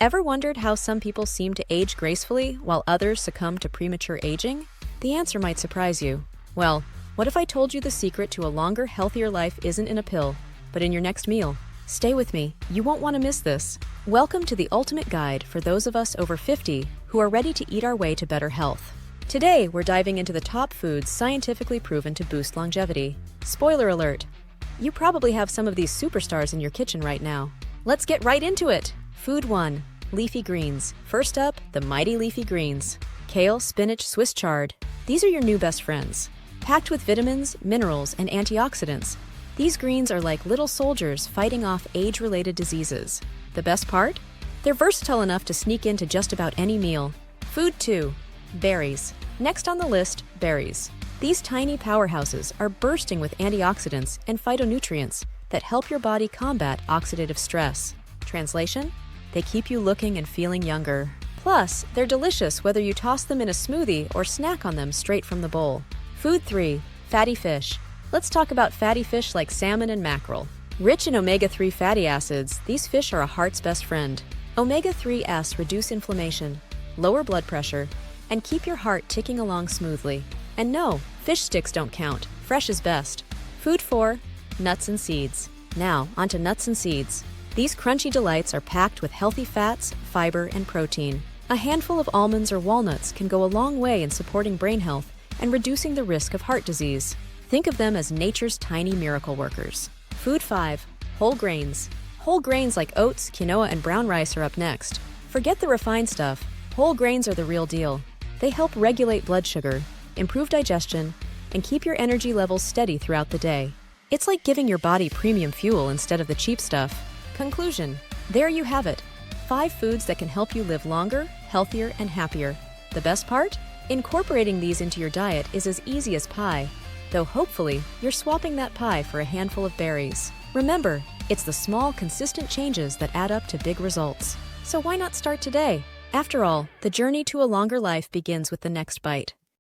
Ever wondered how some people seem to age gracefully while others succumb to premature aging? The answer might surprise you. Well, what if I told you the secret to a longer, healthier life isn't in a pill, but in your next meal? Stay with me, you won't want to miss this. Welcome to the ultimate guide for those of us over 50 who are ready to eat our way to better health. Today, we're diving into the top foods scientifically proven to boost longevity. Spoiler alert, you probably have some of these superstars in your kitchen right now. Let's get right into it. Food 1. Leafy greens. First up, the mighty leafy greens. Kale, spinach, Swiss chard. These are your new best friends. Packed with vitamins, minerals, and antioxidants, these greens are like little soldiers fighting off age-related diseases. The best part? They're versatile enough to sneak into just about any meal. Food 2. Berries. Next on the list, berries. These tiny powerhouses are bursting with antioxidants and phytonutrients that help your body combat oxidative stress. Translation? They keep you looking and feeling younger. Plus, they're delicious whether you toss them in a smoothie or snack on them straight from the bowl. Food 3. Fatty fish. Let's talk about fatty fish like salmon and mackerel. Rich in omega-3 fatty acids, these fish are a heart's best friend. Omega-3s reduce inflammation, lower blood pressure, and keep your heart ticking along smoothly. And no, fish sticks don't count. Fresh is best. Food 4. Nuts and seeds. Now, onto nuts and seeds. These crunchy delights are packed with healthy fats, fiber, and protein. A handful of almonds or walnuts can go a long way in supporting brain health and reducing the risk of heart disease. Think of them as nature's tiny miracle workers. Food 5. Whole grains. Whole grains like oats, quinoa, and brown rice are up next. Forget the refined stuff. Whole grains are the real deal. They help regulate blood sugar, improve digestion, and keep your energy levels steady throughout the day. It's like giving your body premium fuel instead of the cheap stuff. Conclusion. There you have it. 5 foods that can help you live longer, healthier, and happier. The best part? Incorporating these into your diet is as easy as pie, though hopefully you're swapping that pie for a handful of berries. Remember, it's the small, consistent changes that add up to big results. So why not start today? After all, the journey to a longer life begins with the next bite.